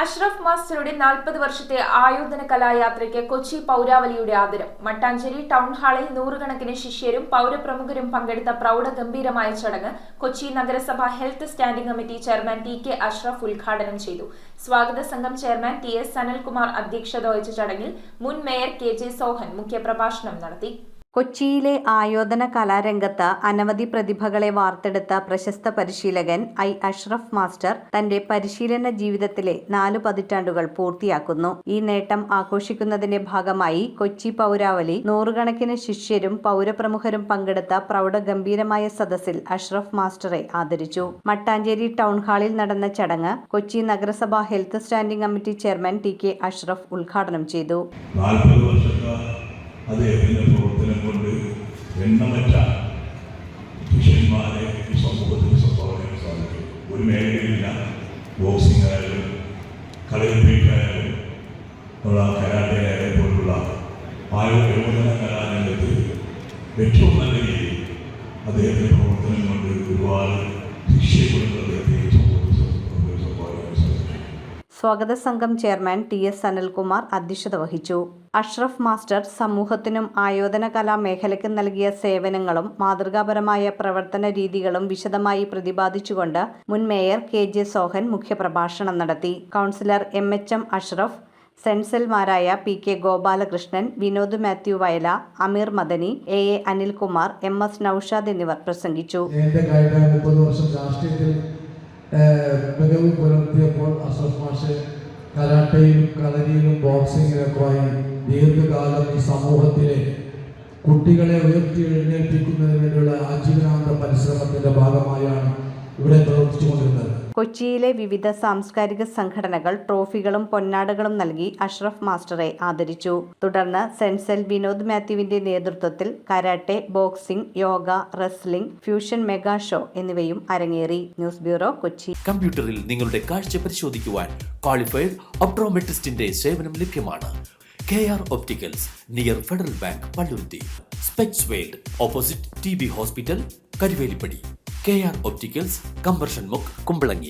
അഷ്റഫ് മാസ്റ്ററുടെ 40 വർഷത്തെ ആയോധന കലായാത്രയ്ക്ക് കൊച്ചി പൗരാവലിയുടെ ആദരം. മട്ടാഞ്ചേരി ടൗൺ ഹാളിൽ നൂറുകണക്കിന് ശിഷ്യരും പൗരപ്രമുഖരും പങ്കെടുത്ത പ്രൗഢഗംഭീരമായ ചടങ്ങ് കൊച്ചി നഗരസഭ health standing committee chairman TK. Ashraf ഉദ്ഘാടനം ചെയ്തു. സ്വാഗത സംഘം ചെയർമാൻ ടി.എസ്. സനൽകുമാർ അധ്യക്ഷത വഹിച്ച ചടങ്ങിൽ മുൻ മേയർ കെ.ജെ. സോഹൻ മുഖ്യപ്രഭാഷണം നടത്തി. കൊച്ചിയിലെ ആയോധന കലാരംഗത്ത് അനവധി പ്രതിഭകളെ വാർത്തെടുത്ത പ്രശസ്ത പരിശീലകൻ അഷ്റഫ് മാസ്റ്റർ തന്റെ പരിശീലന ജീവിതത്തിലെ 4 പതിറ്റാണ്ടുകൾ പൂർത്തിയാക്കുന്നു. ഈ നേട്ടം ആഘോഷിക്കുന്നതിന്റെ ഭാഗമായി കൊച്ചി പൗരാവലി നൂറുകണക്കിന് ശിഷ്യരും പൗരപ്രമുഖരും പങ്കെടുത്ത പ്രൗഢഗംഭീരമായ സദസ്സിൽ അഷ്റഫ് മാസ്റ്ററെ ആദരിച്ചു. മട്ടാഞ്ചേരി ടൗൺ ഹാളിൽ നടന്ന ചടങ്ങ് കൊച്ചി നഗരസഭ health standing committee chairman TK. Ashraf ഉദ്ഘാടനം ചെയ്തു. അദ്ദേഹത്തിൻ്റെ പ്രവർത്തനം കൊണ്ട് എണ്ണമറ്റ ശിഷ്യന്മാരെ ഈ സമൂഹത്തിന് സംഭാവന സാധിക്കും. ഒരു മേഖലയില്ല, ബോക്സിംഗ് ആയാലും കളരിപ്പീറ്റായാലും കരാട്ടെ ആയാലും പോലുള്ള ആയോധന കലാരംഗത്ത് ഏറ്റവും നല്ല രീതിയിൽ അദ്ദേഹത്തിൻ്റെ പ്രവർത്തനം കൊണ്ട് ഒരുപാട് ശിഷ്യപ്പെടുന്നത് അദ്ദേഹത്തെ സമൂഹത്തിന് സംഭാവന സാധിക്കും. സ്വാഗത സംഘം ചെയർമാൻ ടി.എസ്. സനൽകുമാർ അധ്യക്ഷത വഹിച്ചു. അഷ്റഫ് മാസ്റ്റർ സമൂഹത്തിനും ആയോധന കലാ മേഖലയ്ക്കും നൽകിയ സേവനങ്ങളും മാതൃകാപരമായ പ്രവർത്തന രീതികളും വിശദമായി പ്രതിപാദിച്ചുകൊണ്ട് മുൻ മേയർ കെ.ജെ. സോഹൻ മുഖ്യപ്രഭാഷണം നടത്തി. കൗൺസിലർ എം.എച്ച്.എം. അഷ്റഫ്, സെൻസൽമാരായ പി.കെ. ഗോപാലകൃഷ്ണൻ, വിനോദ് മാത്യു വയല, അമീർ മദനി, എ.എ. അനിൽകുമാർ, എം.എസ്. നൌഷാദ് എന്നിവർ പ്രസംഗിച്ചു. മികവ് പുലർത്തിയപ്പോൾ അഷ്റഫ് മാഷ് കരാട്ടയിലും കളരിയിലും ബോക്സിങ്ങിലൊക്കെയായി ദീർഘകാലം ഈ സമൂഹത്തിലെ കുട്ടികളെ ഉയർത്തിയെഴുന്നേൽപ്പിക്കുന്നതിന് വേണ്ടിയുള്ള ആജീവനാന്ത പരിശ്രമത്തിന്റെ ഭാഗമായാണ് ഇവിടെ പ്രവർത്തിച്ചുകൊണ്ടിരുന്നത്. കൊച്ചിയിലെ വിവിധ സാംസ്കാരിക സംഘടനകൾ ട്രോഫികളും പൊന്നാടകളും നൽകി അഷ്റഫ് മാസ്റ്ററെ ആദരിച്ചു. തുടർന്ന് സെൻസൽ വിനോദ് മാത്യുവിന്റെ നേതൃത്വത്തിൽ karate, boxing, yoga, wrestling, fusion mega show എന്നിവയും അരങ്ങേറി. News bureau, Kochi. കമ്പ്യൂട്ടറിൽ നിങ്ങളുടെ കാഴ്ച പരിശോധിക്കുവാൻ ക്വാളിഫൈഡ് ഒപ്ട്രോമെട്രിസ്റ്റിന്റെ സേവനം ലഭ്യമാണ്. KR Opticals, near federal bank, Palluruthy. Specs world, opposite TB hospital, Karuvelippady. KR Opticals, combustion മുക്ക്, കുമ്പളങ്ങി.